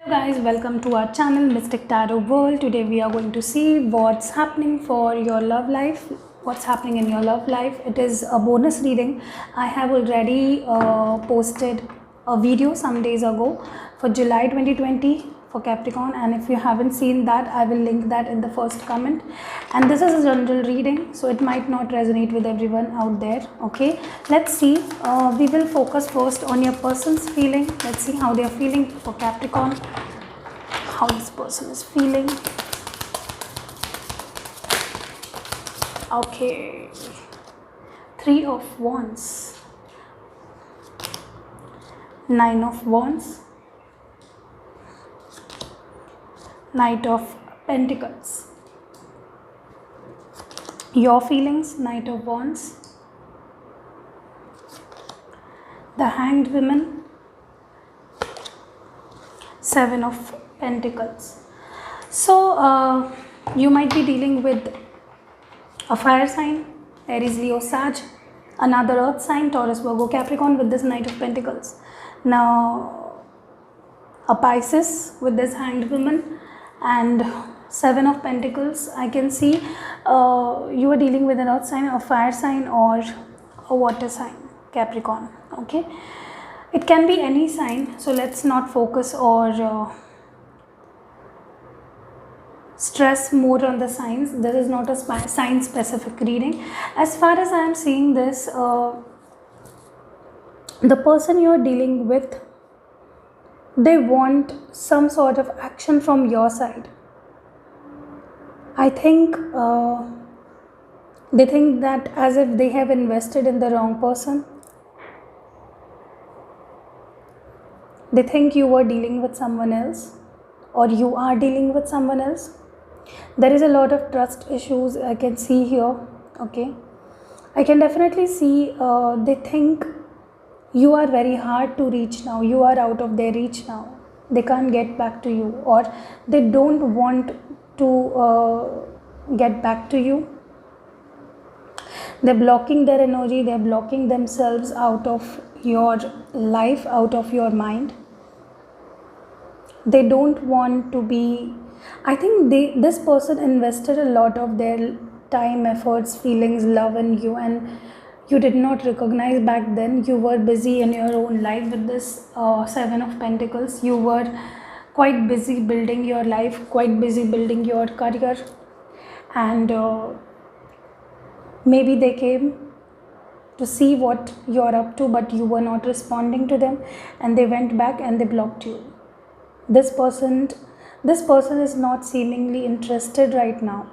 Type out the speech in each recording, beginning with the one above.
Guys, welcome to our channel Mystic Tarot World. Today we are going to see what's happening for your love life, what's happening in your love life. It is a bonus reading. I have already posted a video some days ago for July 2020 for Capricorn, and if you haven't seen that, I will link that in the first comment. And this is a general reading, so it might not resonate with everyone out there. Okay, let's see. We will focus first on your person's feeling. Let's see how they are feeling for Capricorn, how this person is feeling. Okay, 3 of Wands, 9 of Wands, Knight of Pentacles. Your feelings, Knight of Wands, the Hanged Woman, 7 of Pentacles. So you might be dealing with a fire sign, Aries, Leo, Sag, another earth sign, Taurus, Virgo, Capricorn with this Knight of Pentacles. Now a Pisces with this Hanged Woman and 7 of Pentacles. I can see you are dealing with an earth sign, a fire sign, or a water sign, Capricorn. Okay, it can be any sign, so let's not focus or stress more on the signs. This is not a sign specific reading. As far as I am seeing this, the person you are dealing with, they want some sort of action from your side. I think they think that as if they have invested in the wrong person. They think you are dealing with someone else, or you are dealing with someone else. There is a lot of trust issues I can see here. Okay, I can definitely see they think you are very hard to reach now. You are out of their reach now. They can't get back to you, or they don't want to get back to you. They're blocking their energy. They're blocking themselves out of your life, out of your mind. They don't want to be. I think this person invested a lot of their time, efforts, feelings, love in you, and you did not recognize back then. You were busy in your own life with this 7 of Pentacles. You were quite busy building your life, quite busy building your career, and maybe they came to see what you're up to, but you were not responding to them, and they went back and they blocked you. This person is not seemingly interested right now.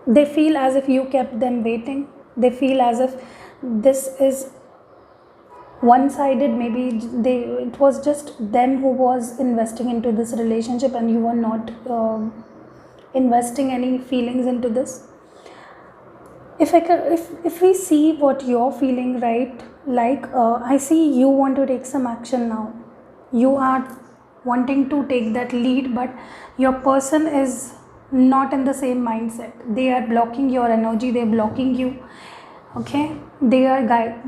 They feel as if you kept them waiting. They feel as if this is one-sided. Maybe it was just them who was investing into this relationship, and you were not investing any feelings into this. If we see what you're feeling, right, like I see you want to take some action now. You are wanting to take that lead, but your person is not in the same mindset. They are blocking your energy. They are blocking you. Okay, they are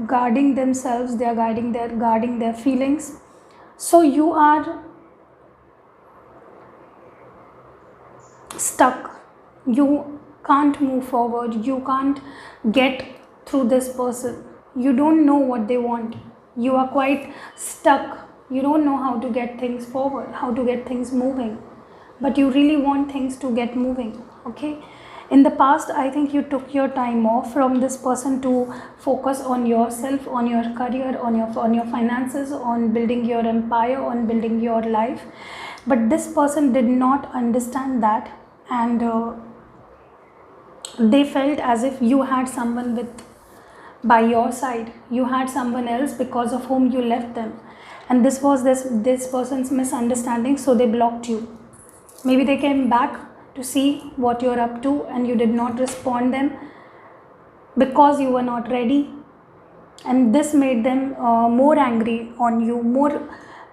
guarding themselves. They are guarding their feelings. So you are stuck. You can't move forward. You can't get through this person. You don't know what they want. You are quite stuck. You don't know how to get things forward, how to get things moving, but you really want things to get moving. Okay, in the past, I think you took your time off from this person to focus on yourself, on your career, on your finances, on building your empire, on building your life. But this person did not understand that, and they felt as if you had someone by your side. You had someone else because of whom you left them, and this was this person's misunderstanding. So they blocked you. Maybe they came back to see what you're up to, and you did not respond them because you were not ready, and this made them more angry on you.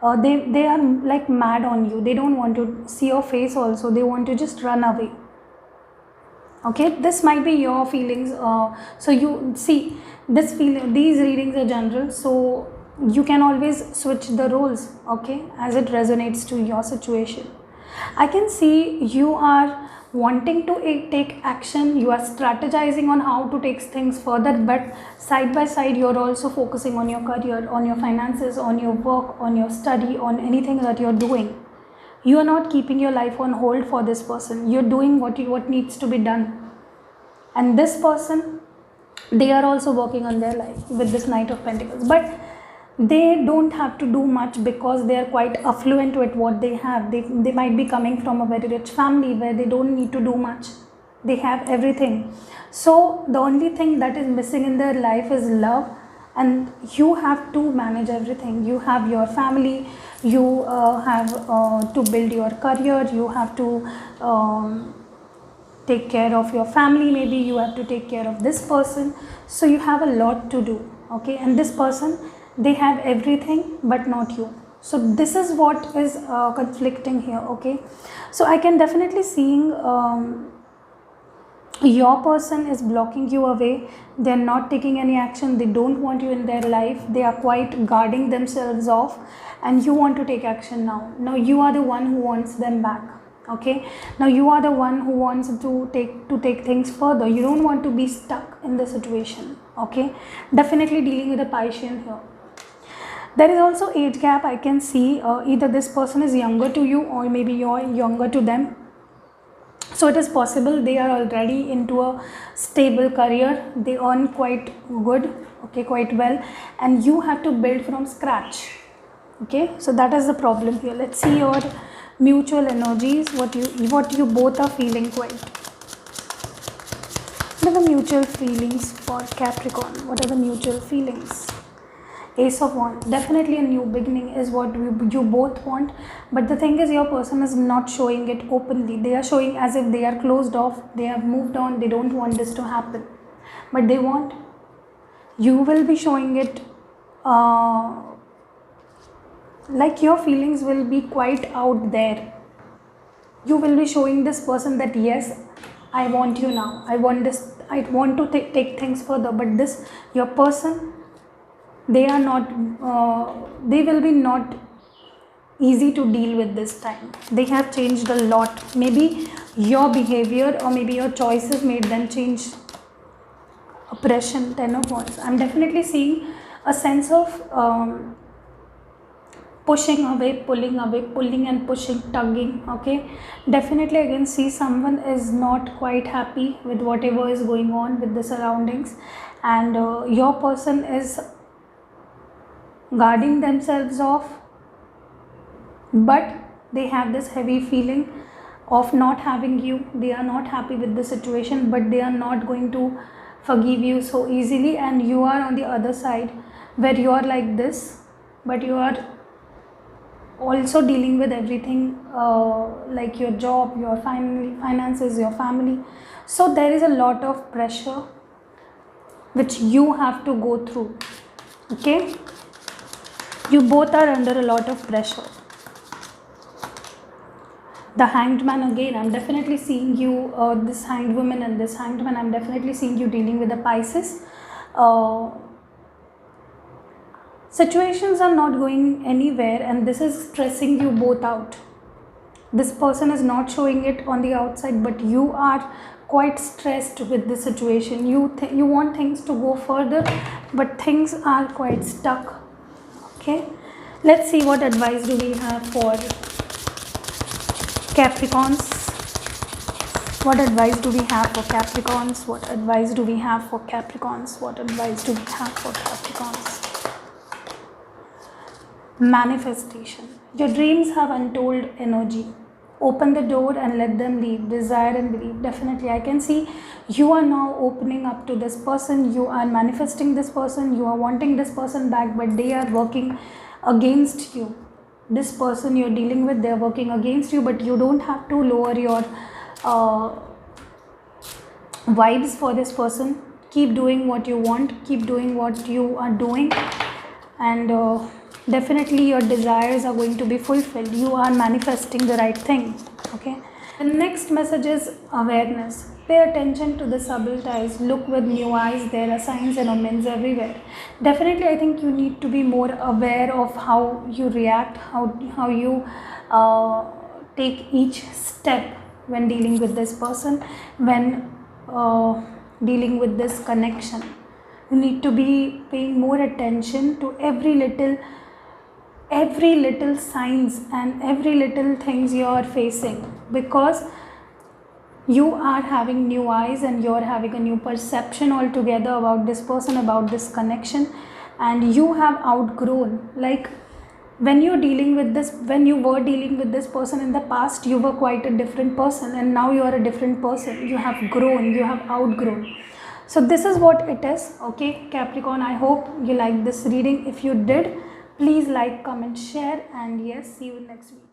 They are like mad on you. They don't want to see your face also. They want to just run away. Okay, this might be your feelings. So you see, these readings are general, so you can always switch the roles, okay, as it resonates to your situation. I can see you are wanting to take action, you are strategizing on how to take things further, but side by side you're also focusing on your career, on your finances, on your work, on your study, on anything that you're doing. You are not keeping your life on hold for this person. You're doing what needs to be done. And this person, they are also working on their life with this Knight of Pentacles, but they don't have to do much because they are quite affluent with what they have. They might be coming from a very rich family where they don't need to do much. They have everything. So the only thing that is missing in their life is love, and you have to manage everything. You have your family, you have to build your career, you have to take care of your family, maybe you have to take care of this person. So you have a lot to do, okay, and this person, they have everything but not you. So this is what is conflicting here, okay. So I can definitely seeing your person is blocking you away. They're not taking any action, they don't want you in their life, they are quite guarding themselves off, and you want to take action now. Now you are the one who wants them back, okay. Now you are the one who wants to take things further. You don't want to be stuck in the situation, okay. Definitely dealing with a Piscean here. There is also age gap. I can see either this person is younger to you or maybe you're younger to them. So it is possible they are already into a stable career, they earn quite good, okay, quite well, and you have to build from scratch, okay. So that is the problem here. Let's see your mutual energies, what you both are feeling quite. What are the mutual feelings for Capricorn? What are the mutual feelings? Ace of Wands. Definitely a new beginning is what you both want, but the thing is your person is not showing it openly. They are showing as if they are closed off, they have moved on, they don't want this to happen, but they want. You will be showing it like your feelings will be quite out there. You will be showing this person that yes, I want you now, I want this, I want to take things further, but this, your person, they are not, they will be not easy to deal with this time. They have changed a lot. Maybe your behavior or maybe your choices made them change. Oppression, 10 of Wands. I'm definitely seeing a sense of pushing away, pulling and pushing, tugging, okay. Definitely I can see someone is not quite happy with whatever is going on with the surroundings, and your person is guarding themselves off, but they have this heavy feeling of not having you. They are not happy with the situation, but they are not going to forgive you so easily, and you are on the other side where you are like this, but you are also dealing with everything like your job, your finances, your family. So there is a lot of pressure which you have to go through, okay. You both are under a lot of pressure. The Hanged Man again, I'm definitely seeing you, this Hanged Woman and this Hanged Man, I'm definitely seeing you dealing with the Pisces. Situations are not going anywhere, and this is stressing you both out. This person is not showing it on the outside, but you are quite stressed with the situation. You want things to go further, but things are quite stuck, okay. Let's see what advice do we have for Capricorns. What advice do we have for Capricorns? What advice do we have for Capricorns? What advice do we have for Capricorns? Manifestation. Your dreams have untold energy. Open the door and let them leave. Desire and believe. Definitely I can see you are now opening up to this person. You are manifesting this person. You are wanting this person back, but they are working against you. This person you're dealing with, they're working against you, but you don't have to lower your vibes for this person. Keep doing what you want. Keep doing what you are doing, and definitely your desires are going to be fulfilled. You are manifesting the right thing, okay. The next message is awareness. Pay attention to the subtle ties. Look with new eyes. There are signs and omens everywhere. Definitely, I think you need to be more aware of how you react, how you take each step when dealing with this person, when dealing with this connection. You need to be paying more attention to every little signs and every little things you are facing, because you are having new eyes and you're having a new perception altogether about this person, about this connection, and you have outgrown. Like when you were dealing with this person in the past, you were quite a different person, and now you are a different person. You have grown, you have outgrown. So this is what it is. Okay, Capricorn, I hope you liked this reading. If you did, please like, comment, share, and yes, see you next week.